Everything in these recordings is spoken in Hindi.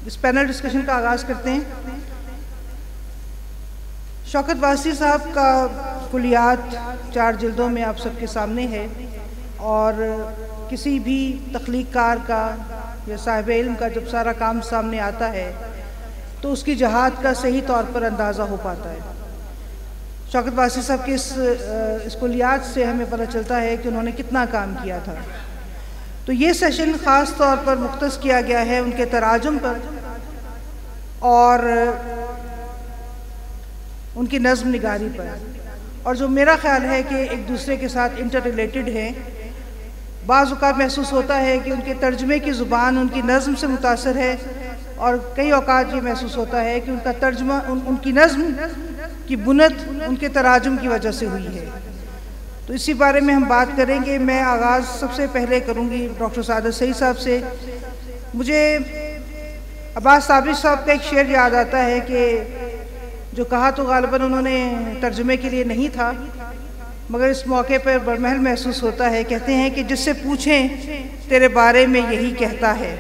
इस पैनल डिस्कशन का आगाज़ करते हैं। शौकत वासी साहब का कुलियात 4 जिल्दों में आप सबके सामने है और किसी भी तख्लीक़कार का या साहिब इल्म का जब सारा काम सामने आता है तो उसकी जहाद का सही तौर पर अंदाज़ा हो पाता है। शौकत वासी साहब के इस कुलियात से हमें पता चलता है कि उन्होंने कितना काम किया था। तो ये सेशन ख़ास तौर पर मुख्तस किया गया है उनके तराजुम पर और उनकी नज़्म निगारी पर, और जो मेरा ख़्याल है कि एक दूसरे के साथ इंटर रिलेटेड हैं। बाज़ औक़ात महसूस होता है कि उनके तर्जमे की ज़ुबान उनकी नज़्म से मुतासर है और कई औक़ात ये महसूस होता है कि उनका तर्जमा उनकी नज़्म की बुनत उनके तराजुम की वजह से हुई है। तो इसी बारे में हम बात करेंगे। मैं आगाज़ सबसे पहले करूँगी डॉक्टर सादत सईद साहब से। मुझे अब्बास साबरी साहब का एक शेर याद आता है कि जो कहा तो ग़ालिबन उन्होंने तर्जुमे के लिए नहीं था, मगर इस मौके पर बरमहल महसूस होता है। कहते हैं कि जिससे पूछें तेरे बारे में यही कहता है,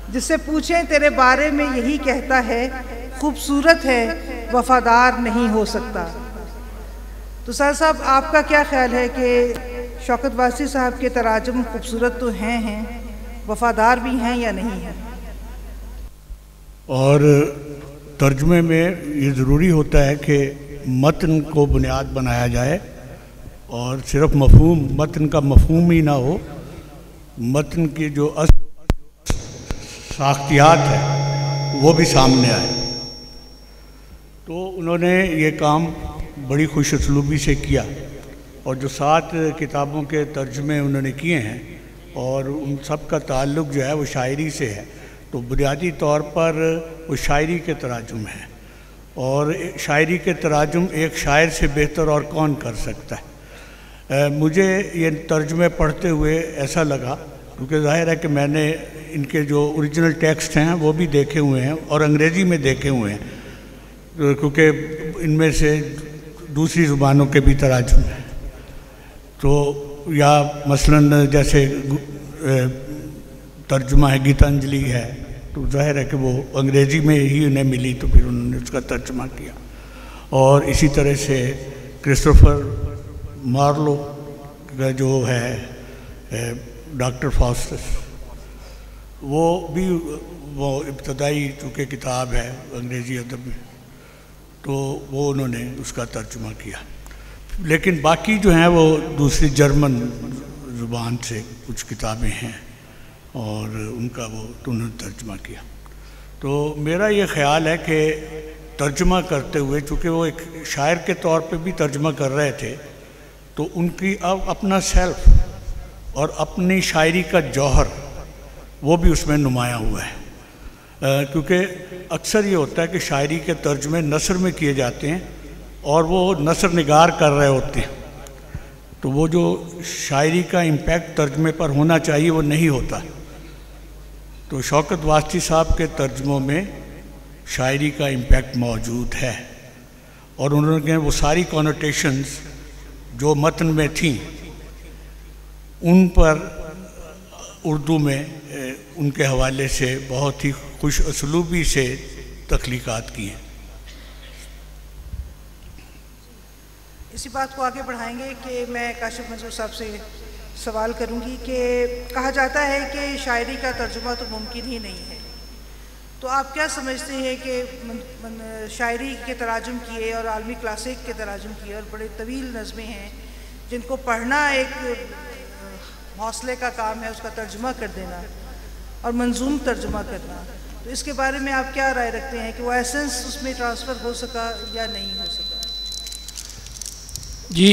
जिससे पूछें तेरे बारे में यही कहता है, खूबसूरत है वफ़ादार नहीं हो सकता। तो सर साहब, आपका क्या ख्याल है कि शौकत वासी साहब के तराजुम खूबसूरत तो हैं, वफ़ादार भी हैं या नहीं हैं? और तर्जुमे में ये ज़रूरी होता है कि मतन को बुनियाद बनाया जाए और सिर्फ मफ़हूम, मतन का मफ़हूम ही ना हो, मतन की जो साख्तियात है वो भी सामने आए। तो उन्होंने ये काम बड़ी खुश उसलूबी से किया और जो 7 किताबों के तर्जुमे उन्होंने किए हैं और उन सब का ताल्लुक़ जो है वो शायरी से है। तो बुनियादी तौर पर वो शायरी के तराजुम हैं और शायरी के तराजुम एक शायर से बेहतर और कौन कर सकता है। मुझे ये तर्जुमे पढ़ते हुए ऐसा लगा, क्योंकि ज़ाहिर है कि मैंने इनके जो ओरिजिनल टेक्स्ट हैं वो भी देखे हुए हैं और अंग्रेज़ी में देखे हुए हैं, क्योंकि इनमें से दूसरी ज़ुबानों के भी तराजुम हैं। तो या मसलन जैसे तर्जुमा है गीतांजलि है, तो ज़ाहिर है कि वो अंग्रेज़ी में ही उन्हें मिली तो फिर उन्होंने उसका तर्जुमा किया। और इसी तरह से क्रिस्टोफर मार्लो का जो है डॉक्टर फाउस्टस, वो भी वो इब्तदाई चूँकि किताब है अंग्रेज़ी अदब में, तो वो उन्होंने उसका तर्जुमा किया। लेकिन बाकी जो हैं वो दूसरी जर्मन ज़ुबान से कुछ किताबें हैं और उनका वो तो उन्होंने तर्जुमा किया। तो मेरा ये ख़्याल है कि तर्जुमा करते हुए, चूँकि वो एक शायर के तौर पे भी तर्जुमा कर रहे थे, तो उनकी अब अपना सेल्फ और अपनी शायरी का जौहर वो भी उसमें नुमायाँ हुआ है। क्योंकि अक्सर ये होता है कि शायरी के तर्जुमे नसर में किए जाते हैं और वो नसर निगार कर रहे होते हैं, तो वो जो शायरी का इम्पैक्ट तर्जुमे पर होना चाहिए वो नहीं होता। तो शौकत वासी साहब के तर्जुमों में शायरी का इम्पैक्ट मौजूद है और उन्होंने वो सारी कॉनोटेशंस जो मतन में थीं उन पर उर्दू में उनके हवाले से बहुत ही खुश उसलूबी से तख्लीक़ात की हैं। इसी बात को आगे बढ़ाएंगे कि मैं काशिफ मंसूर साहब से सवाल करूंगी कि कहा जाता है कि शायरी का तर्जुमा तो मुमकिन ही नहीं है, तो आप क्या समझते हैं कि शायरी के तराजुम किए और आलमी क्लासिक के तराजुम किए और बड़े तवील नज़में हैं जिनको पढ़ना एक हौसले का काम है, उसका तर्जुमा कर देना और मंजूम तर्जुमा करना, तो इसके बारे में आप क्या राय रखते हैं कि वो एसेंस उसमें ट्रांसफ़र हो सका या नहीं हो सका? जी,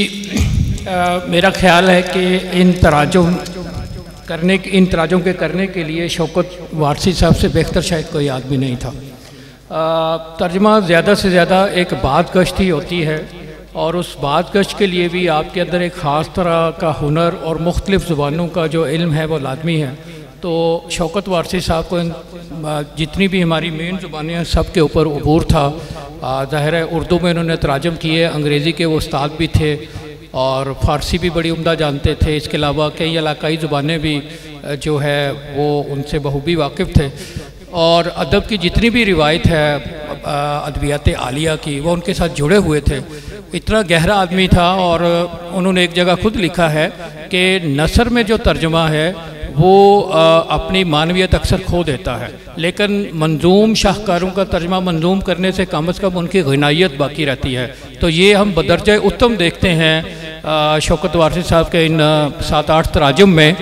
मेरा ख्याल है कि इन तराजुम के करने के लिए शौकत वारसी साहब से बेहतर शायद कोई आदमी नहीं था। तर्जुमा ज़्यादा से ज़्यादा एक बात गश्त ही होती है और उस बात गश्त के लिए भी आपके अंदर एक ख़ास तरह का हुनर और मुख्तलिफ़ ज़ुबानों का जो इल्म है वो लाजमी है। तो शौकत वारसी साहब को जितनी भी हमारी मेन ज़ुबानें हैं सब के ऊपर अबूर था। ज़ाहिर है उर्दू में उन्होंने तराजुम किए, अंग्रेज़ी के वो उस्ताद भी थे और फ़ारसी भी बड़ी उम्दा जानते थे। इसके अलावा कई इलाकाई ज़ुबानें भी जो है वो उनसे बखूबी वाकिफ़ थे। और अदब की जितनी भी रिवायत है अदबियात आलिया की, वो उनके साथ जुड़े हुए थे। इतना गहरा आदमी था और उन्होंने एक जगह खुद लिखा है कि नसर में जो तर्जुमा है वो अपनी मानवियत अक्सर खो देता है, लेकिन मंजूम शाहकारों का तर्जुमा मंजूम करने से कम से कम उनकी गनायत बाकी रहती है। तो ये हम बदरजा उत्तम देखते हैं शौकत वारसी साहब के इन 7-8 तराजुम में।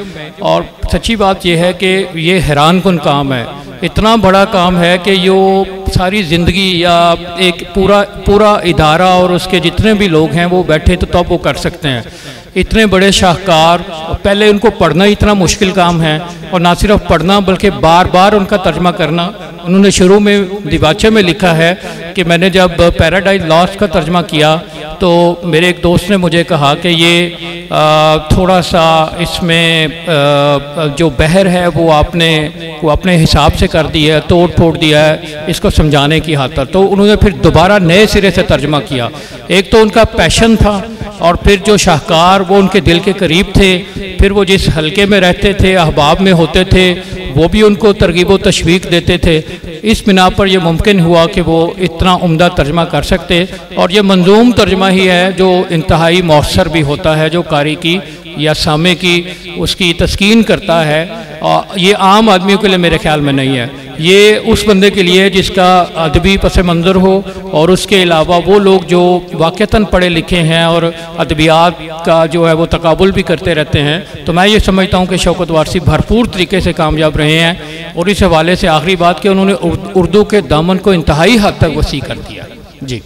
और सच्ची बात यह है कि ये हैरान कुन काम है, इतना बड़ा काम है कि यो सारी ज़िंदगी या एक पूरा इदारा और उसके जितने भी लोग हैं वो बैठे तो तब वो कर सकते हैं। इतने बड़े शाहकार, पहले उनको पढ़ना इतना मुश्किल काम है, और ना सिर्फ पढ़ना बल्कि बार बार उनका तर्जमा करना। उन्होंने शुरू में दिवाचे में लिखा है कि मैंने जब पैराडाइज लॉस्ट का तर्जमा किया तो मेरे एक दोस्त ने मुझे कहा कि ये थोड़ा सा इसमें जो बहर है वो अपने हिसाब से कर दिया है, तोड़ फोड़ दिया है इसको समझाने की खातिर। तो उन्होंने फिर दोबारा नए सिरे से तर्जमा किया। एक तो उनका पैशन था, और फिर जो शाहकार वो उनके दिल के करीब थे, फिर वो जिस हलके में रहते थे, अहबाब में होते थे, वो भी उनको तरगीब व तशवीक देते थे। इस बिना पर यह मुमकिन हुआ कि वो इतना उम्दा तर्जमा कर सकते। और ये मंजूम तर्जमा ही है जो इंतहाई मौसर भी होता है, जो कारी की या सामे की उसकी तस्कीन करता है। और ये आम आदमियों के लिए मेरे ख्याल में नहीं है, ये उस बंदे के लिए जिसका अदबी पस मंज़र हो, और उसके अलावा वो लोग जो वाक़तन पढ़े लिखे हैं और अदबियात का जो है वो तकाबुल भी करते रहते हैं। तो मैं ये समझता हूँ कि शौकत वारसी भरपूर तरीके से कामयाब रहे हैं। और इस हवाले से आखिरी बात कि उन्होंने उर्दू के दामन को इंतहाई हद तक वसी कर दिया। जी,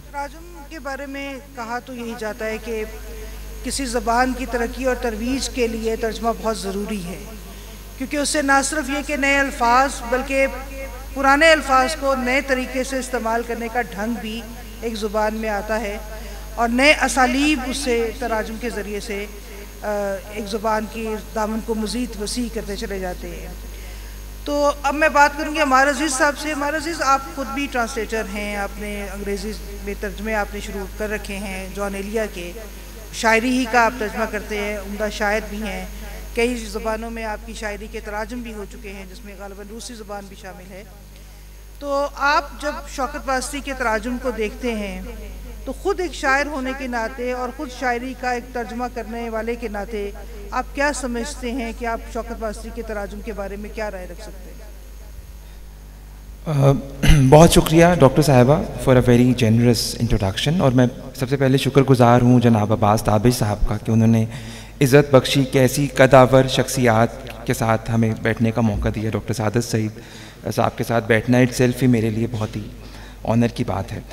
तराजुम के बारे में कहा तो यही जाता है कि किसी ज़बान की तरक्की और तरवीज के लिए तर्जमा बहुत ज़रूरी है, क्योंकि उससे ना सिर्फ ये कि नए अल्फाज बल्कि पुराने अल्फाज को नए तरीके से इस्तेमाल करने का ढंग भी एक ज़ुबान में आता है, और नए असालीब उससे तराजुम के ज़रिए से एक ज़ुबान की दामन को मज़ीद वसी करते चले जाते हैं। तो अब मैं बात करूँगी हमारे अज़ीज़ साहब से। हमारे अज़ीज़, आप ख़ुद भी ट्रांसलेटर हैं, आपने अंग्रेज़ी में तर्जमे आपने शुरू कर रखे हैं। जॉन एलिया के शायरी ही का आप तर्जमा करते हैं, उम्दा शायर भी हैं। कई ज़बानों में आपकी शायरी के तराजुम भी हो चुके हैं, जिसमें ग़ालिबन रूसी ज़बान भी शामिल है। तो आप जब शौकत वारसी के तराजुम को देखते हैं तो ख़ुद एक शायर होने के नाते और ख़ुद शायरी का एक तर्जमा करने वाले के नाते आप क्या समझते हैं कि आप शौकत वारसी के तराजुम के बारे में क्या राय रख सकते हैं? बहुत शुक्रिया डॉक्टर साहिबा for a very generous introduction. और मैं सबसे पहले शुक्रगुज़ार हूँ जनाब अब्बास ताबिश साहब का कि उन्होंने इज़्ज़त बख्शी कि ऐसी कदावर शख्सियात के साथ हमें बैठने का मौका दिया। डॉक्टर सादत सईद साहब के साथ बैठना इटसेल्फ ही मेरे लिए बहुत ही ऑनर की बात है।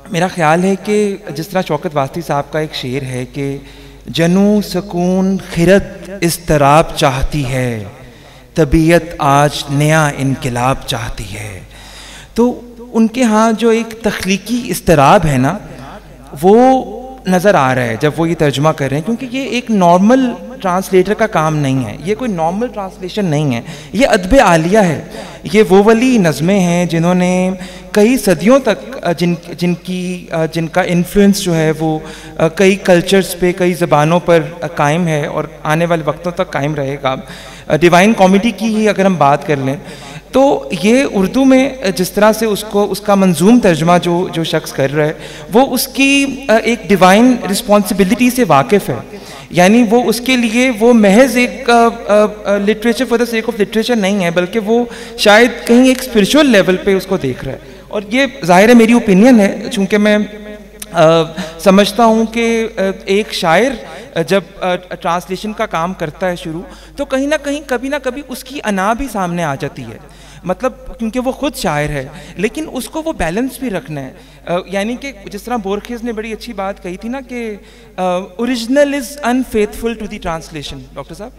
मेरा ख़्याल है कि जिस तरह शौकत वारसी साहब का एक शेर है कि जनू सकून खिरत इस्तराब चाहती है, तबीयत आज नया इनकलाब चाहती है। तो उनके यहाँ जो एक तख्लीकी इस्तराब है ना, वो नज़र आ रहा है जब वो ये तर्जुमा कर रहे हैं, क्योंकि ये एक नॉर्मल ट्रांसलेटर का काम नहीं है, ये कोई नॉर्मल ट्रांसलेशन नहीं है, ये अदब आलिया है। ये वो वली नज़में हैं जिन्होंने कई सदियों तक जिनका इन्फ्लुएंस जो है वो कई कल्चर्स पे, कई ज़बानों पर कायम है और आने वाले वक्तों तक कायम रहेगा। डिवाइन कॉमेडी की ही अगर हम बात कर लें तो ये उर्दू में जिस तरह से उसका मंजूम तर्जुमा जो शख्स कर रहा है, वो उसकी एक डिवाइन रिस्पॉन्सिबिलिटी से वाकिफ़ है। यानी वो उसके लिए वो महज एक literature for the sake of literature नहीं है, बल्कि वो शायद कहीं एक स्पिरिचुअल लेवल पे उसको देख रहा है। और ये ज़ाहिर है मेरी ओपिनियन है, चूँकि मैं समझता हूँ कि एक शायर जब ट्रांसलेशन का काम करता है शुरू, तो कहीं ना कहीं कभी ना कभी उसकी अना भी सामने आ जाती है। मतलब क्योंकि वो खुद शायर है, लेकिन उसको वो बैलेंस भी रखना है। यानी कि जिस तरह बोरखेज़ ने बड़ी अच्छी बात कही थी ना कि original is unfaithful to the translation. Doctor साहब,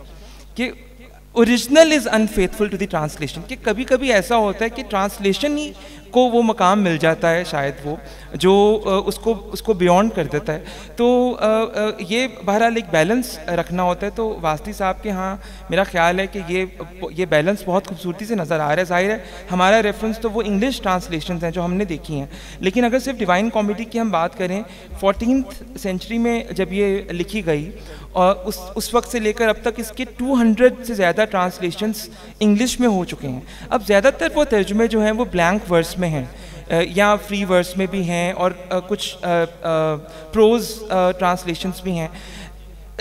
कि original is unfaithful to the translation, कि कभी कभी ऐसा होता है कि ट्रांसलेशन ही को वो मकाम मिल जाता है शायद वो जो उसको बियॉन्ड कर देता है। तो ये बहरहाल एक बैलेंस रखना होता है। तो वास्ती साहब के यहाँ मेरा ख्याल है कि ये बैलेंस बहुत खूबसूरती से नज़र आ रहा है। ज़ाहिर है हमारा रेफरेंस तो वो इंग्लिश ट्रांसलेशंस हैं जो हमने देखी हैं, लेकिन अगर सिर्फ डिवाइन कॉमेडी की हम बात करें 14th सेंचुरी में जब ये लिखी गई और उस वक्त से लेकर अब तक इसके 200 से ज़्यादा ट्रांसलेशंस इंग्लिश में हो चुके हैं। अब ज़्यादातर वो तर्जुमे जो हैं वो ब्लैंक वर्स में हैं या फ्री वर्स में भी हैं और कुछ प्रोज ट्रांसलेशंस भी हैं।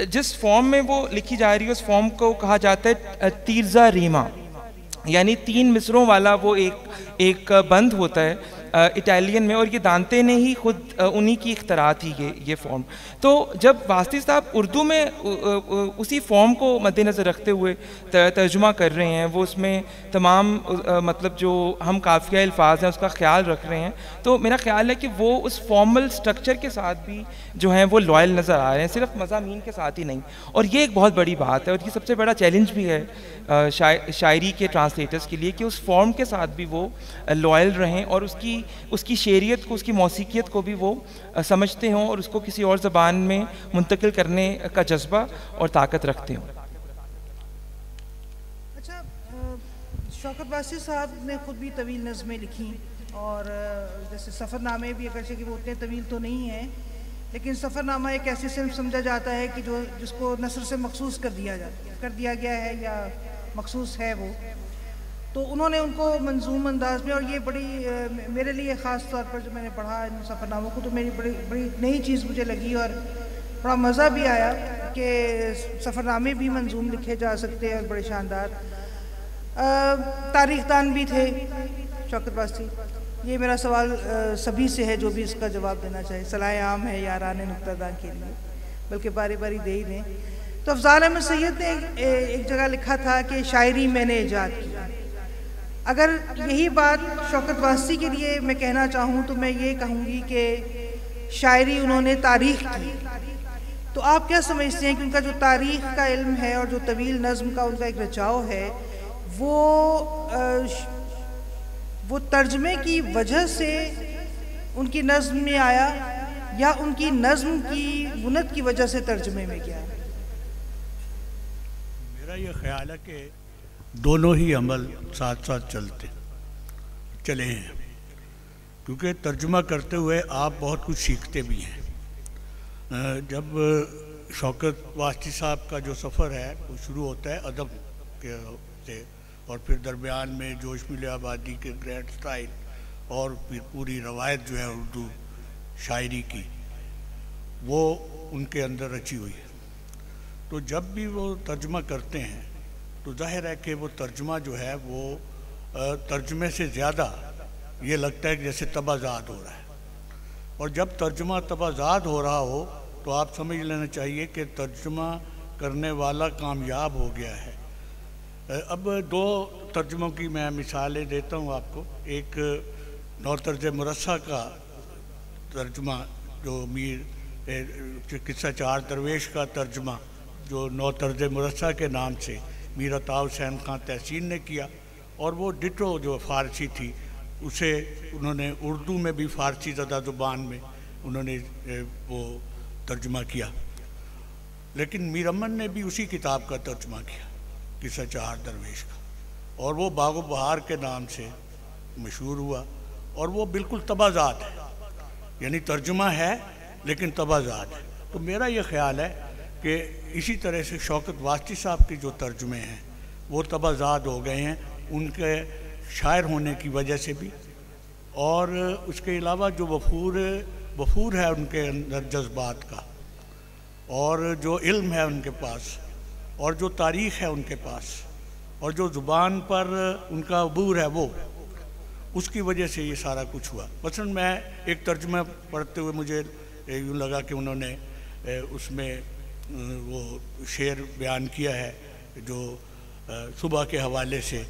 जिस फॉर्म में वो लिखी जा रही है उस फॉर्म को कहा जाता है तीरजा रीमा, यानी 3 मिसरों वाला वो एक बंद होता है इटालियन में, और ये दांते ने ही खुद उन्हीं की इख्तरा थी ये फॉर्म। तो जब वास्ती साहब उर्दू में उसी फॉर्म को मद्देनज़र रखते हुए तर्जुमा कर रहे हैं, वो उसमें तमाम मतलब जो हम काफ़िया अल्फाज हैं उसका ख्याल रख रहे हैं, तो मेरा ख्याल है कि वो उस फॉर्मल स्ट्रक्चर के साथ भी जो हैं वो लॉयल नज़र आ रहे हैं, सिर्फ मज़ामीन के साथ ही नहीं। और ये एक बहुत बड़ी बात है और ये सबसे बड़ा चैलेंज भी है शायरी के ट्रांसलेटर्स के लिए कि उस फॉर्म के साथ भी वो लॉयल रहें और उसकी शेरियत को, उसकी मौसीकियत को भी वो समझते हों और उसको किसी और ज़बान में मुंतकिल करने का जज्बा और ताकत रखते हों। अच्छा, शौकत वासी साहब ने खुद भी तवील नज़में लिखी और जैसे सफ़रनामे भी, अगरचे कि वो उतने तवील तो नहीं हैं, लेकिन सफ़रनामा एक ऐसी सिर्फ समझा जाता है कि जिसको नसर से मखसूस कर दिया गया है या मखसूस है वो, तो उन्होंने उनको मंजूम अंदाज में, और ये बड़ी मेरे लिए ख़ास तौर पर जब मैंने पढ़ा इन सफ़रनामों को तो मेरी बड़ी नई चीज़ मुझे लगी और बड़ा मज़ा भी आया कि सफ़रनामे भी मंजूम लिखे जा सकते हैं और बड़े शानदार। तारीख़दान भी थे शौकत वासी। ये मेरा सवाल सभी से है जो भी इसका जवाब देना चाहे, सलाह आम है यारान नुक्तादान के लिए, बल्कि बारी बारी दे ही दें। तो अफजाल अहमद सैयद ने एक जगह लिखा था कि शायरी मैंने ईजाद की। अगर यही बात शौकत वासी के लिए मैं कहना चाहूँ तो मैं ये कहूँगी कि शायरी उन्होंने तारीख़ की। तो आप क्या समझते हैं कि उनका जो तारीख़ का इल्म है और जो तवील नज़्म का उनका एक रचाव है वो तर्जमे की वजह से उनकी नज़्म में आया या उनकी नज़्म की बुनत की वजह से तर्जमे में गया? मेरा ये ख्याल है कि दोनों ही अमल साथ साथ चले हैं, क्योंकि तर्जुमा करते हुए आप बहुत कुछ सीखते भी हैं। जब शौकत वास्ती साहब का जो सफ़र है वो शुरू होता है अदब के से, और फिर दरमियान में जोश मिले आबादी के ग्रैंड स्टाइल और फिर पूरी रवायत जो है उर्दू शायरी की वो उनके अंदर रची हुई है। तो जब भी वो तर्जुमा करते हैं तो जाहिर है कि वो तर्जुमा जो है वो तर्जुमे से ज़्यादा ये लगता है कि जैसे तबाज़ाद हो रहा है, और जब तर्जुमा तबाज़ाद हो रहा हो तो आप समझ लेना चाहिए कि तर्जुमा करने वाला कामयाब हो गया है। अब 2 तर्जुमों की मैं मिसालें देता हूँ आपको। एक नौतर्ज मुरस्सा का तर्जुमा जो किस्सा 4 दरवेश का तर्जुमा जो नौतर्ज मुरस्सा के नाम से मीर अता हुसैन खां तहसीन ने किया, और वो डिटो जो फ़ारसी थी उसे उन्होंने उर्दू में भी फ़ारसी ज़दा ज़ुबान में उन्होंने वो तर्जुमा किया। लेकिन मीर अमन ने भी उसी किताब का तर्जुमा किया, किस्सा 4 दरवेश का, और वो बागो बहार के नाम से मशहूर हुआ, और वो बिल्कुल तबाज़ात है, यानी तर्जुमा है लेकिन तबाज़ात है। तो मेरा ये ख़्याल है कि इसी तरह से शौकत वास्ती साहब के जो तर्जुमे हैं वो तबाज़ात हो गए हैं उनके शायर होने की वजह से भी, और उसके अलावा जो वफूर है उनके अंदर जज्बात का, और जो इल्म है उनके पास, और जो तारीख़ है उनके पास, और जो ज़ुबान पर उनका अबूर है वो, उसकी वजह से ये सारा कुछ हुआ। मसलन मैं एक तर्जुमा पढ़ते हुए मुझे यूँ लगा कि उन्होंने उसमें वो शेर बयान किया है जो सुबह के हवाले से,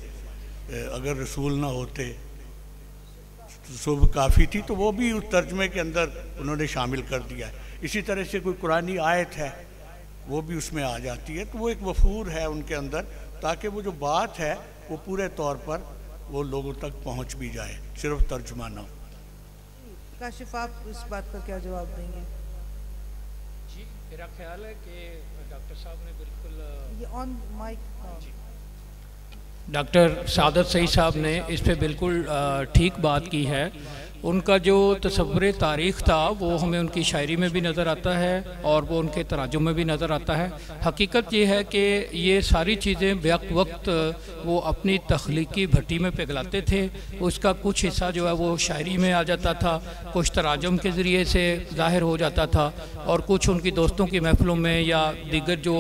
अगर रसूल ना होते तो सुबह काफ़ी थी, तो वो भी उस तर्जुमे के अंदर उन्होंने शामिल कर दिया है। इसी तरह से कोई कुरानी आयत है वो भी उसमें आ जाती है, तो वो एक वफूर है उनके अंदर, ताकि वो जो बात है वो पूरे तौर पर वो लोगों तक पहुंच भी जाए, सिर्फ तर्जुमा ना हो। काशिफ, आप इस बात पर क्या जवाब देंगे? जी, मेरा ख्याल है कि डॉक्टर साहब ने बिल्कुल, ये ऑन माइक, डॉक्टर सादत सईद साहब ने इस पे बिल्कुल ठीक बात की है। उनका जो तसव्वुर तारीख़ था वो हमें उनकी शायरी में भी नज़र आता है और वो उनके तराजुम में भी नज़र आता है। हकीकत ये है कि ये सारी चीज़ें बेवक्त वक्त वो अपनी तख्लीकी भट्टी में पिघलाते थे। उसका कुछ हिस्सा जो है वो शायरी में आ जाता था, कुछ तराजुम के ज़रिए से ज़ाहिर हो जाता था और कुछ उनकी दोस्तों की महफ़िलों में या दीगर जो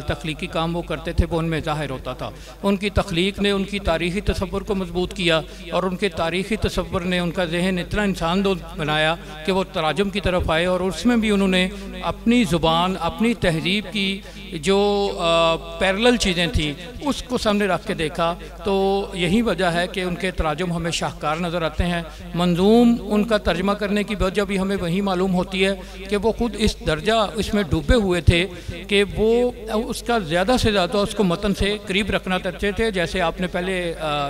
तख्लीकी काम वो करते थे वो उनमें ज़ाहिर होता था। उनकी तख्लीक ने उनकी तारीख़ी तसव्वुर को मजबूत किया और उनके तारीख़ी तसव्वुर ने उनका जहन इतना इंसान दोस्त बनाया कि वो तराजुम की तरफ आए और उसमें भी उन्होंने अपनी ज़ुबान, अपनी तहज़ीब की जो पैरेलल चीज़ें थी उसको सामने रख के देखा। तो यही वजह है कि उनके तराजुम हमें शाहकार नज़र आते हैं। मंजूम उनका तर्जमा करने की वजह भी हमें वही मालूम होती है कि वो ख़ुद इस दर्जा इसमें डूबे हुए थे कि वो उसका ज़्यादा से ज़्यादा उसको मतन से करीब रखना चाहते थे। जैसे आपने पहले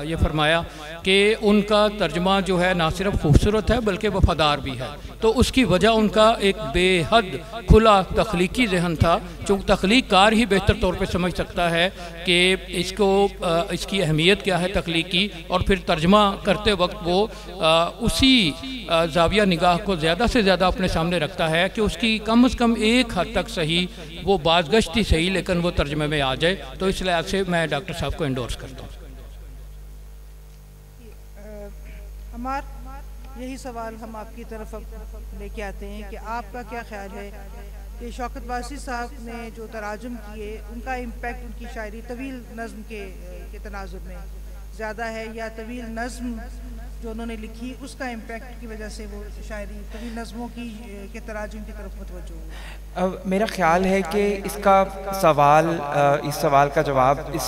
ये फरमाया कि उनका तर्जमा जो है ना सिर्फ खूबसूरत है बल्कि वफादार भी है। तो उसकी वजह उनका एक बेहद खुला तख्लीकी जहन था, जो तख्लीक कार ही बेहतर तौर पे समझ सकता है कि इसको इसकी अहमियत क्या है तख्लीक की, और फिर तर्जमा करते वक्त वो उसी जाविया निगाह को ज़्यादा से ज़्यादा अपने सामने रखता है कि उसकी कम से कम एक हद तक सही, वो बाज़गश्ती सही, लेकिन वो तर्जमे में आ जाए। तो इस लिहाज से मैं डॉक्टर साहब को एंडोर्स करता हूँ। हमार यही सवाल हम आपकी तरफ अब लेके आते हैं कि आपका क्या ख्याल है कि शौकत वासी साहब ने जो तराजुम किए उनका इम्पैक्ट उनकी शायरी तवील नज़्म के तनाजुर में ज़्यादा है, या तवील नज़्म जो उन्होंने लिखी उसका इम्पैक्ट की वजह से वो शायरी तवील नज़्मों की के तराजुम की तरफ मुतवज्जो हुई? मेरा ख्याल है कि इसका सवाल, इस सवाल का जवाब इस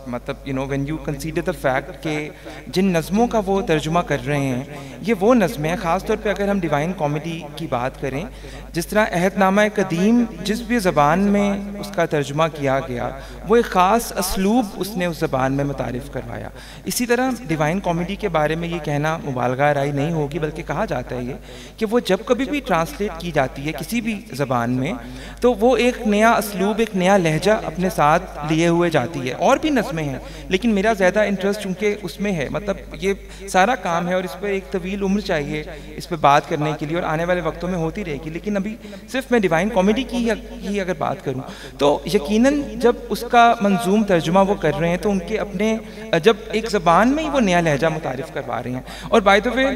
मतलब when you consider the fact कि जिन नज़मों का वो तर्जुमा कर रहे हैं ये वो नज़में हैं। ख़ास तौर पे अगर हम डिवाइन कॉमेडी की बात करें, जिस तरह अहदनामा कदीम जिस भी ज़बान में उसका तर्जुमा किया गया वो एक ख़ास असलूब उसने उस ज़बान में मुतारिफ़ करवाया। इसी तरह डिवाइन कॉमेडी के बारे में ये कहना मुबालगा राय नहीं होगी, बल्कि कहा जाता है ये कि वो जब कभी भी ट्रांसलेट की जाती है किसी भी ज़बान में तो वो एक नया असलूब, एक नया लहजा अपने साथ लिए हुए जाती है। और भी नज़में हैं लेकिन मेरा ज़्यादा इंटरेस्ट चूँकि उसमें है, मतलब ये सारा काम है और इस पर एक तवील उम्र चाहिए इस पर बात करने के लिए, और आने वाले वक्तों में होती रहेगी। लेकिन अभी सिर्फ मैं डिवाइन कॉमेडी की ही अगर बात करूं तो यकीनन जब उसका मंजूम तर्जुमा वो कर रहे हैं तो उनके अपने जब एक ज़बान में ही वो नया लहजा मुतारिफ़ करवा रहे हैं। और बाय द वे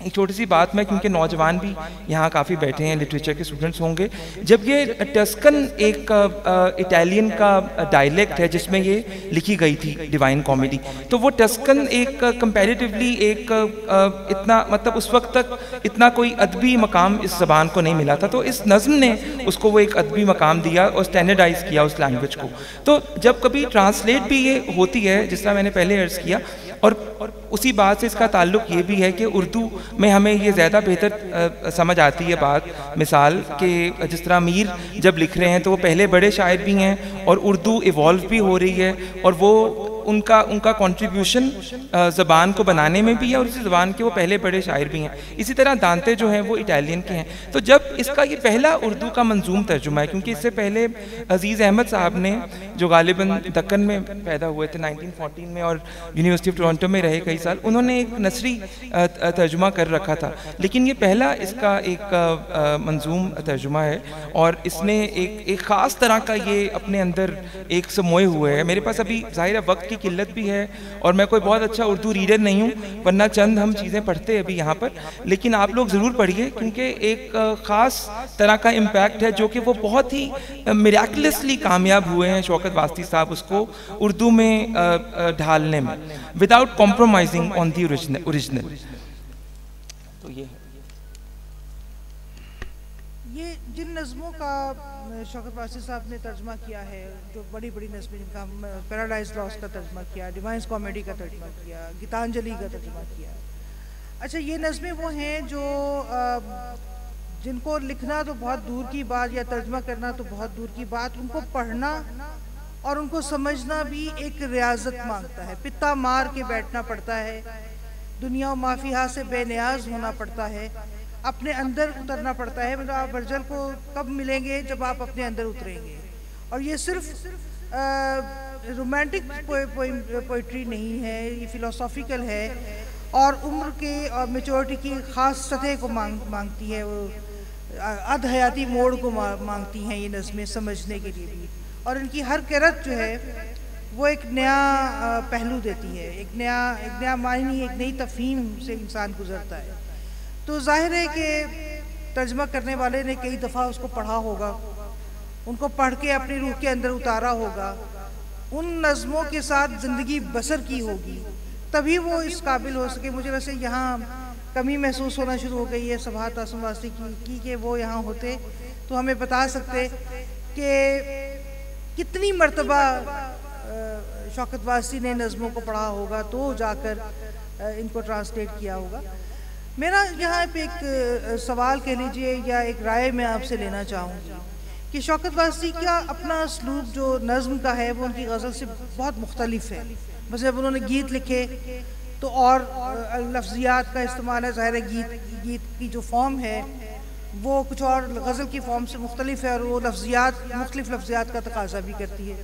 एक छोटी सी बात मैं, क्योंकि नौजवान भी यहाँ काफ़ी बैठे हैं, लिटरेचर के स्टूडेंट्स होंगे, जब ये टस्कन एक इटालियन का डायलेक्ट है जिसमें ये लिखी गई थी डिवाइन कॉमेडी, तो वो टस्कन एक कंपैरेटिवली एक इतना मतलब उस वक्त तक इतना कोई अदबी मकाम इस ज़बान को नहीं मिला था। तो इस नज़्म ने उसको वो एक अदबी मकाम दिया और स्टैंडर्डाइज किया उस लैंग्वेज को। तो जब कभी ट्रांसलेट भी ये होती है, जिस तरह मैंने पहले अर्ज़ किया, और उसी बात से इसका ताल्लुक़ ये भी है कि उर्दू में हमें ये ज़्यादा बेहतर समझ आती है बात, मिसाल कि जिस तरह मीर जब लिख रहे हैं तो वो पहले बड़े शायर भी हैं और उर्दू इवॉल्व भी हो रही है, और वो उनका कंट्रीब्यूशन ज़बान को बनाने में भी है और इसी ज़बान के वो पहले बड़े शायर भी हैं। इसी तरह दांते जो हैं वो इटालियन के हैं। तो जब इसका ये पहला उर्दू का मंजूम तर्जुमा है, क्योंकि इससे पहले अजीज़ अहमद साहब ने जो गालिबन दक्कन में पैदा हुए थे 1914 में और यूनिवर्सिटी ऑफ टोरंटो में रहे कई साल, उन्होंने एक नसरी तर्जुमा कर रखा था, लेकिन ये पहला इसका एक मंजूम तर्जुमा है और इसने एक ख़ास तरह का ये अपने अंदर एक समोए हुए है। मेरे पास अभी ज़ाहिर है वक्त की किल्लत भी है और मैं कोई बहुत अच्छा उर्दू रीडर नहीं हूँ, वरना चंद हम चीज़ें पढ़ते हैं अभी यहाँ पर, लेकिन आप लोग ज़रूर पढ़िए क्योंकि एक ख़ास तरह का इम्पैक्ट है जो कि वो बहुत ही मिराकुलसली कामयाब हुए हैं शौकत वास्ती साहब उसको उर्दू में ढालने में without compromising on the original. तो ये जिन नज़मों का शौकत वासी साहब ने तर्जमा किया है, जो बड़ी बड़ी नज़में, जिनका पैराडाइज लॉस्ट का तर्जमा किया, डिवाइन कॉमेडी का तर्जमा किया, गीतांजलि का तर्जमा किया, अच्छा ये नज़में वो हैं जो जिनको लिखना तो बहुत दूर की बात या तर्जमा करना तो बहुत दूर की बात, उनको पढ़ना और उनको समझना भी एक रियाजत मांगता है। पिता मार के बैठना पड़ता है, दुनिया माफिया से बेनियाज होना पड़ता है, अपने अंदर उतरना पड़ता है। मतलब आप वर्जल को कब मिलेंगे? जब आप अपने अंदर उतरेंगे। और ये सिर्फ रोमांटिक पोइट्री नहीं है, ये फिलोसॉफिकल है और उम्र के और मेच्योरिटी की ख़ास सतह को मांगती है, वो अधहयाती मोड़ को मांगती हैं ये नज़में समझने के लिए भी। और इनकी हर किरत जो है वो एक नया पहलू देती है, एक नया मायने, एक नई तफ़हीम से इंसान गुजरता है। तो जाहिर है कि तर्जमा करने वाले ने कई दफ़ा उसको पढ़ा होगा, उनको पढ़ के अपनी रूह के अंदर उतारा होगा, उन नज़मों के साथ ज़िंदगी बसर की होगी, तभी वो इस काबिल हो सके। मुझे वैसे यहाँ कमी महसूस होना शुरू हो गई है सभात आसिम वासी की कि वो यहाँ होते तो हमें बता सकते कि कितनी मर्तबा शौकत वासी ने नज़मों को पढ़ा होगा तो जाकर इनको ट्रांसलेट किया होगा। मेरा यहाँ पे एक सवाल कह लीजिए या एक राय मैं आपसे लेना चाहूँगी कि शौकत वासी का अपना उसलूब जो नज़्म का है वो उनकी गज़ल से बहुत मुख्तलिफ है। बस जब उन्होंने गीत लिखे तो और लफ्ज़ियात का इस्तेमाल है, ज़ाहिर है गीत की जो फॉर्म है वो कुछ और गज़ल की फॉर्म से मुख्तलिफ है और वो मुख्तलिफ लफ्ज़ियात का तकाज़ा भी करती है।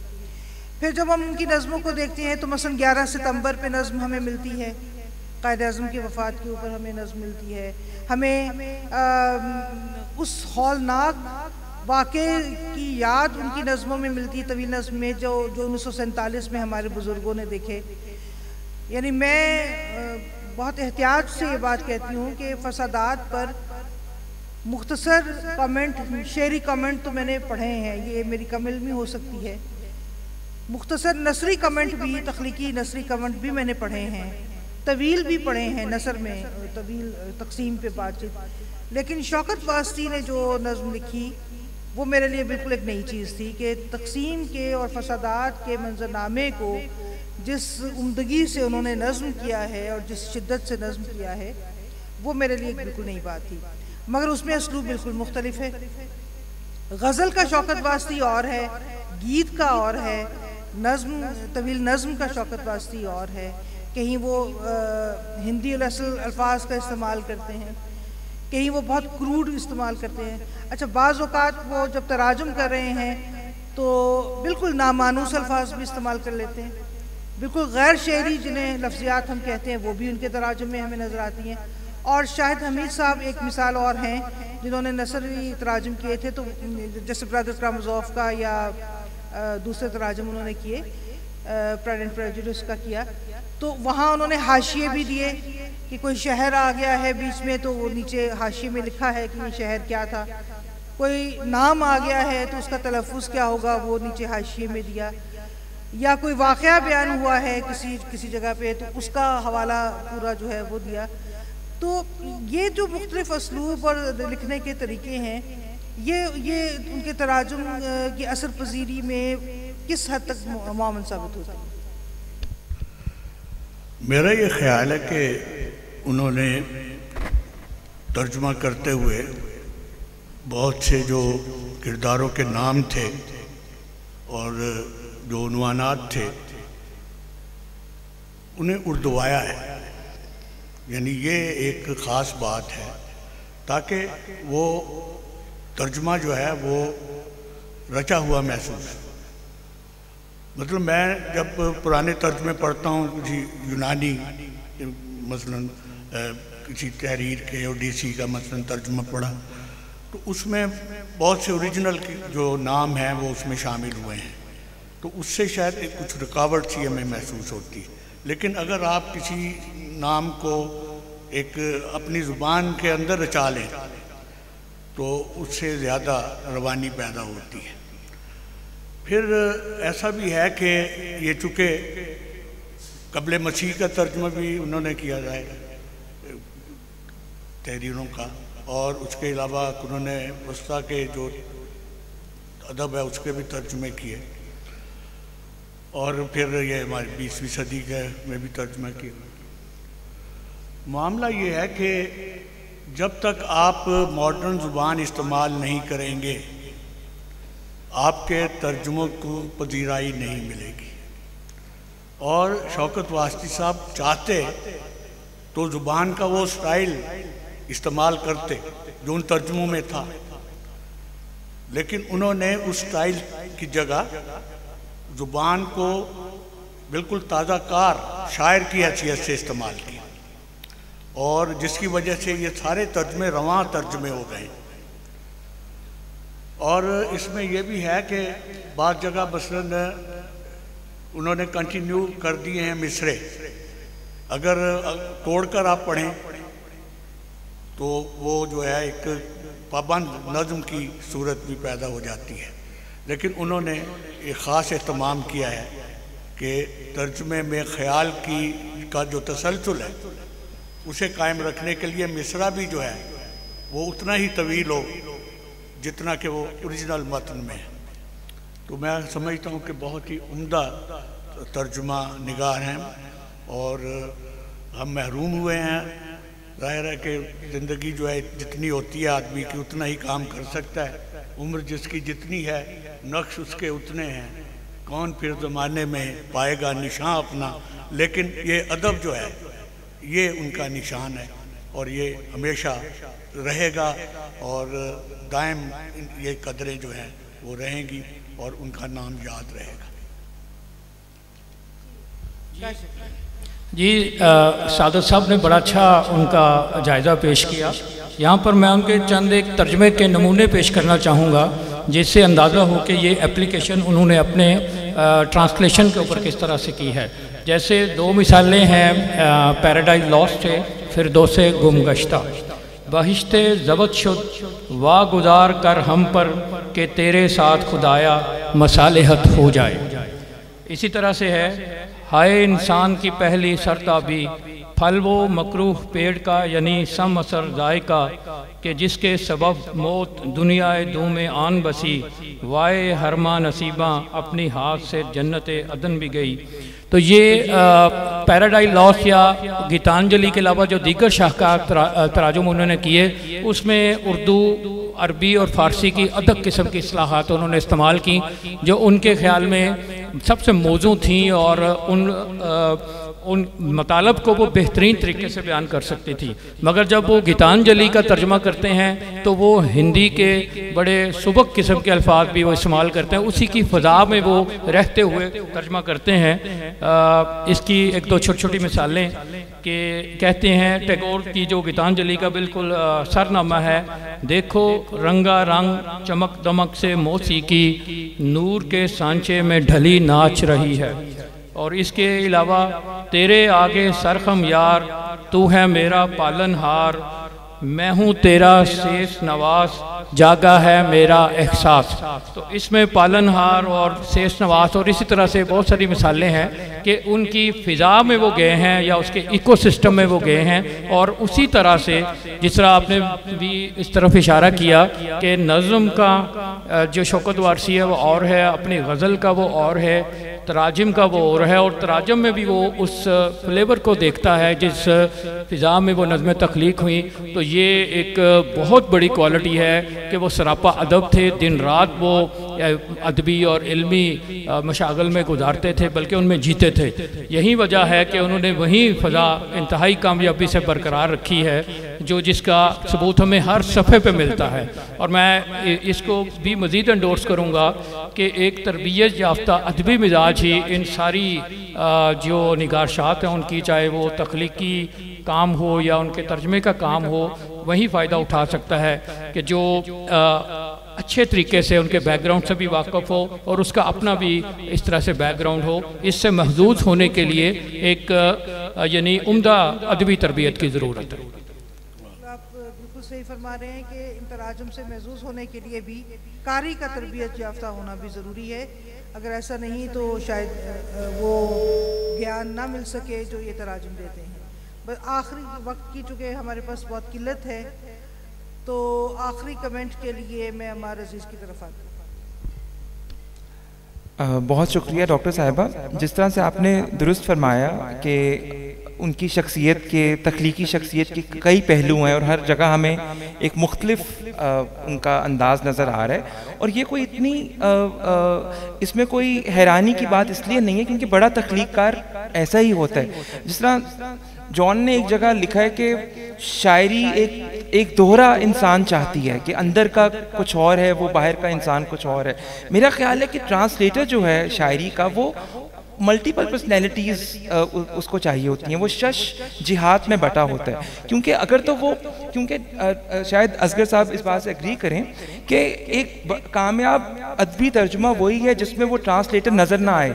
फिर जब हम उनकी नज़मों को देखते हैं तो मसलन 11 सितंबर पे नज़म हमें मिलती है, कायद-ए-आज़म की वफ़ात के ऊपर हमें नज़म मिलती है, हमें उस हौलनाक वाक़े की याद उनकी नज़मों में मिलती है, तवील नज़म में जो 1947 में हमारे बुज़ुर्गों ने देखे। यानी मैं बहुत एहतियात से ये बात कहती हूँ कि फसादात पर मुख्तसर कमेंट, शेरी कमेंट तो मैंने पढ़े हैं, ये मेरी कम इल्मी हो सकती है। मुख्तसर नसरी कमेंट भी, तख्लीकी नसरी कमेंट भी मैंने पढ़े हैं, तवील भी पढ़े हैं, नसर में तवील तकसीम पे बातचीत। लेकिन शौकत वासी ने जो नज़म लिखी वो मेरे लिए बिल्कुल एक नई चीज़ थी कि तकसीम के और फसादात के मंजरनामे को जिस उम्दगी से उन्होंने नज़म किया है और जिस शिद्दत से नज़म किया है वो मेरे लिए बिल्कुल नई बात थी। मगर उसमें असलूब बिल्कुल मुख्तलिफ है। गज़ल का शौकत वासी और है, गीत का और है, नज़म तवील नज़म का शौकत वासी और है। कहीं वो हिंदी असल अल्फाज का इस्तेमाल करते हैं, कहीं वो बहुत क्रूड इस्तेमाल करते हैं। अच्छा, बाज़ औक़ात वो जब तराजुम कर रहे हैं तो बिल्कुल नामानूस अल्फाज भी इस्तेमाल कर लेते हैं, बिल्कुल गैर शेरी जिन्हें लफ्ज़ियात हम कहते हैं वो भी उनके तराजुम में हमें नज़र आती हैं। और शाहिद हमीद साहब एक मिसाल और हैं जिन्होंने नसरी तराजुम किए थे, तो जैसे ब्रदर्स कामज़ोफ़ का या दूसरे तराजुम उन्होंने किए, प्राइड एंड प्रेजुडिस का किया, तो वहाँ उन्होंने हाशिए भी दिए कि कोई शहर आ गया है बीच में तो वो नीचे हाशिए में लिखा है कि ये शहर क्या था, कोई नाम आ गया है तो उसका तलफ़ुज़ क्या होगा वो नीचे हाशिए में दिया, या कोई वाक़या बयान हुआ है किसी जगह पे तो उसका हवाला पूरा जो है वो दिया। तो ये जो मुख्तलिफ असलूब और लिखने के तरीके हैं ये उनके तराजुम की असर पजीरी में किस हद तक मामूल साबित होते हैं? मेरा ये ख्याल है कि उन्होंने तर्जुमा करते हुए बहुत से जो किरदारों के नाम थे और जो उन्वानात थे उन्हें उर्दुआया है। यानी ये एक ख़ास बात है ताकि वो तर्जुमा जो है वो रचा हुआ महसूस। मतलब मैं जब पुराने तर्जुमे पढ़ता हूँ किसी यूनानी मसलन किसी तहरीर के ओडिसी का मसलन तर्जुमा पढ़ा तो उसमें बहुत से ओरिजिनल जो नाम हैं वो उसमें शामिल हुए हैं, तो उससे शायद एक कुछ रुकावट सी हमें महसूस होती है। लेकिन अगर आप किसी नाम को एक अपनी ज़ुबान के अंदर रचा लें तो उससे ज़्यादा रवानी पैदा होती है। फिर ऐसा भी है कि ये चूँकि क़ब्ल मसीह का तर्जुमा भी उन्होंने किया जाएगा तहरीरों का, और उसके अलावा उन्होंने वस्ता के जो अदब है उसके भी तर्जुमे किए, और फिर ये हमारी 20वीं सदी के में भी तर्जुमा किया। मामला ये है कि जब तक आप मॉडर्न ज़ुबान इस्तेमाल नहीं करेंगे आपके तर्जुमों को पजीराई नहीं मिलेगी। और शौकत वास्ती साहब चाहते तो ज़ुबान का वो स्टाइल इस्तेमाल करते जो उन तर्जुमों में था, लेकिन उन्होंने उस स्टाइल की जगह ज़ुबान को बिल्कुल ताज़ा कार शायर की हैसियत से इस्तेमाल किया, और जिसकी वजह से ये सारे तर्जमे रवां तर्जमे हो गए। और इसमें यह भी है कि बाज़ जगह मसलन उन्होंने कंटिन्यू कर दिए हैं मिसरे, अगर तोड़कर आप पढ़ें तो वो जो है एक पाबंद नज़्म की सूरत भी पैदा हो जाती है। लेकिन उन्होंने एक ख़ास एहतमाम किया है कि तर्जुमे में ख़याल का जो तसलसल है उसे कायम रखने के लिए मिसरा भी जो है वो उतना ही तवील हो जितना कि वो ओरिजिनल मतन में है। तो मैं समझता हूँ कि बहुत ही उम्दा तर्जुमा निगार हैं, और हम महरूम हुए हैं। ज़ाहिर है कि ज़िंदगी जो है जितनी होती है आदमी की उतना ही काम कर सकता है, उम्र जिसकी जितनी है नक्श उसके उतने हैं, कौन फिर ज़माने में पाएगा निशान अपना। लेकिन ये अदब जो है ये उनका निशान है, और ये हमेशा रहेगा, और दायम ये कदरें जो हैं वो रहेंगी, और उनका नाम याद रहेगा। जी, सादत साहब ने बड़ा अच्छा उनका जायज़ा पेश किया। यहाँ पर मैं उनके चंद एक तर्जमे के नमूने पेश करना चाहूँगा, जिससे अंदाज़ा हो कि ये एप्लीकेशन उन्होंने अपने ट्रांसलेशन के ऊपर किस तरह से की है। जैसे दो मिसालें हैं, पैराडाइज लॉस्ट है, फिर दो से गुमगश्ता। बहिश्ते ज़बत शुद वा गुजार कर हम पर के तेरे साथ खुदाया मसालेहत हो जाए। इसी तरह से है, हाय इंसान की पहली सरताबी, फल वो मकरूह पेड़ का यानी सम असर जायका, कि जिसके सबब मौत दुनियाए दू में आन बसी, वाए हरमा नसीबा अपनी हाथ से जन्नत अदन भी गई। तो ये पैराडाइज लॉस्ट या गीतांजलि के अलावा जो दीगर शाहकार तराजुम उन्होंने किए, उसमें उर्दू, अरबी और फ़ारसी की अदक किस्म की इस्लाहात उन्होंने इस्तेमाल की, जो उनके ख़्याल में सबसे मौजू थी और उन मतलब को वो बेहतरीन तरीके से बयान कर सकती थी। मगर जब वो गीतांजलि का तर्जमा करते हैं तो वो हिंदी के बड़े सुबक किस्म के अल्फाज भी वो इस्तेमाल करते हैं, उसी की फ़ज़ा में वो रहते हुए तर्जमा करते हैं। इसकी एक दो छोटी छोटी मिसालें कि कहते हैं, टैगोर की जो गीतांजलि का बिल्कुल सरनामा है, देखो रंगा रंग चमक दमक से मौसीकी नूर के सांचे में ढली नाच रही है। और इसके अलावा, तेरे आगे सरखम यार, तू है मेरा पालनहार, मैं हूँ तेरा शेष नवास, जागा है मेरा एहसास। तो इसमें पालनहार और शेष नवास और इसी तरह से बहुत सारी मिसालें हैं कि उनकी फ़िज़ा में वो गए हैं या उसके इकोसिस्टम में वो गए हैं। और उसी तरह से जिस तरह आपने भी इस तरफ इशारा किया कि नज़्म का जो शौकत वारसी है वो और है, अपनी गज़ल का वो और है, तराजिम का वो और है, और तराजम में भी वो उस फ्लेवर को देखता है जिस फ़िज़ा में वो नज़में तख्लीक हुई। तो ये एक बहुत बड़ी क्वालिटी है कि वो सरापा अदब थे, दिन रात वो अदबी और इल्मी मशागल में गुजारते थे, बल्कि उनमें जीते थे। यही वजह है कि उन्होंने वही फ़ज़ा इंतहाई कामयाबी से बरकरार रखी है, जो जिसका सबूत हमें हर सफ़े पे मिलता है। और मैं इसको भी मज़ीद एंडोर्स करूँगा कि एक तरबियत याफ्ता अदबी मिजाज ही इन सारी जो निगारशात हैं उनकी, चाहे वो तख्लीकी काम हो या उनके तर्जमे का काम हो, वही फ़ायदा उठा सकता है कि जो अच्छे तरीके से उनके बैकग्राउंड से भी वाकिफ़ हो और उसका अपना भी इस तरह से बैकग्राउंड हो। इससे महजूज होने के लिए एक यानी उम्दा अदबी तरबियत की ज़रूरत है। आप बिल्कुल सही फरमा रहे हैं कि इन तराजुम से महजूज होने के लिए भी कारी का तरबियत याफ्ता होना भी ज़रूरी है। अगर ऐसा नहीं तो शायद वो ज्ञान ना मिल सके जो ये तराजुम देते हैं। बस आखिरी वक्त की चूँकि हमारे पास बहुत किल्लत है, तो आखिरी कमेंट के लिए मैं अमार अजीज़ की तरफ आती हूँ। बहुत शुक्रिया डॉक्टर साहिबा। जिस तरह से आपने दुरुस्त फरमाया कि उनकी शख्सियत के, तख्लीकी शख्सियत के कई पहलू हैं और हर जगह हमें एक मुख्तलिफ उनका अंदाज़ नज़र आ रहा है। और ये कोई इतनी इसमें कोई हैरानी की बात इसलिए नहीं है क्योंकि बड़ा तख्लीकार ऐसा ही होता है। जिस तरह जॉन ने एक जगह लिखा है कि शायरी एक दोहरा इंसान चाहती है कि अंदर का कुछ और है, वो बाहर का इंसान कुछ और है। मेरा ख्याल है कि ट्रांसलेटर जो है शायरी का, वो मल्टीपल पर्सनैलिटीज़ उसको चाहिए होती हैं, वो शश जिहाद में बटा होता है। क्योंकि अगर तो वो, क्योंकि शायद असगर साहब इस बात से एग्री करें कि एक कामयाब अदबी तर्जुमा वही है जिसमें वो ट्रांसलेटर नज़र ना आए।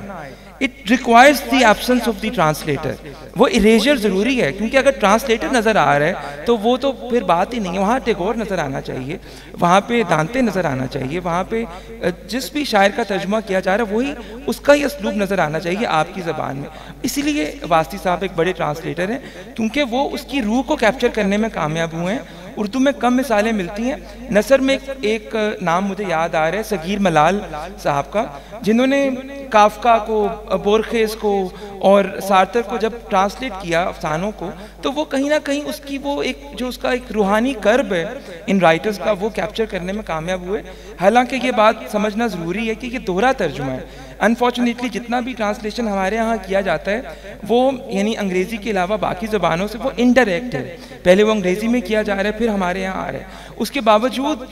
It requires the absence of the translator. वो इरेजर ज़रूरी है, क्योंकि अगर ट्रांसलेटर नज़र आ रहा है तो वो तो फिर बात ही नहीं है। वहाँ टैगोर नज़र आना चाहिए, वहाँ पे दांते नज़र आना चाहिए, वहाँ पे जिस भी शायर का तर्जुमा किया जा रहा है वही उसका ही असलूब नज़र आना चाहिए आपकी ज़बान में। इसीलिए वास्ती साहब एक बड़े ट्रांसलेटर हैं, क्योंकि वो उसकी रूह को कैप्चर करने में कामयाब हुए हैं। उर्दू में कम मिसालें मिलती हैं। नसर में एक नाम मुझे याद आ रहा है, सगीर मलाल साहब का, जिन्होंने काफका को, बोरखेस को और सार्थर को जब ट्रांसलेट किया अफसानों को, तो वो कहीं ना कहीं उसकी वो एक जो उसका एक रूहानी कर्ब है इन राइटर्स का, वो कैप्चर करने में कामयाब हुए। हालांकि ये बात समझना ज़रूरी है कि ये दोहरा तर्जुमा है। अनफॉर्चुनेटली जितना भी ट्रांसलेशन हमारे यहाँ किया जाता है वो यानी अंग्रेज़ी के अलावा बाकी ज़बानों से वो इनडायरेक्ट है। पहले वो अंग्रेज़ी में किया जा रहा है, फिर हमारे यहाँ आ रहा है। उसके बावजूद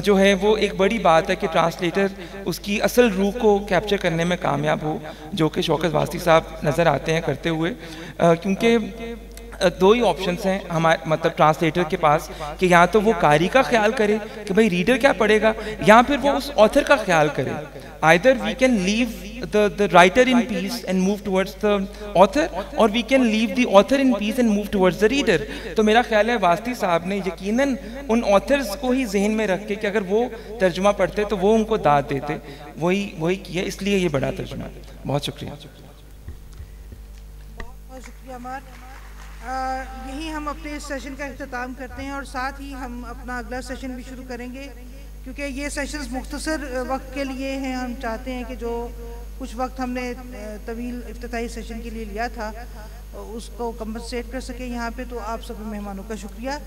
जो है वो एक बड़ी बात है कि ट्रांसलेटर उसकी असल रूह को कैप्चर करने में कामयाब हो, जो कि शौकत वास्ती साहब नज़र आते हैं करते हुए। क्योंकि दो ही ऑप्शंस हैं हमारे मतलब ट्रांसलेटर के पास कि या तो वो कारी का ख्याल करे कि भाई रीडर क्या पढ़ेगा, या फिर वो उस ऑथर का ख्याल करे। Either we can leave the writer in peace and move towards the author, or we can leave the author in peace and move towards the reader। तो मेरा ख्याल है वास्ती साहब ने यकीनन उन ऑथर्स को ही जहन में रख के कि अगर वो तर्जुमा पढ़ते तो वो उनको दाद देते, वही किया, इसलिए ये बड़ा तर्जुमा। बहुत शुक्रिया। बहुत शुक्रिया अमर। यही हम अपने इस सेशन का इख्तिताम करते हैं और साथ ही हम अपना अगला सेशन भी शुरू करेंगे, क्योंकि ये सेशंस मुख्तसर वक्त के लिए हैं। हम चाहते हैं कि जो कुछ वक्त हमने तवील इफ्तिताही सेशन के लिए लिया था उसको कंपनसेट कर सके यहाँ पे। तो आप सभी मेहमानों का शुक्रिया।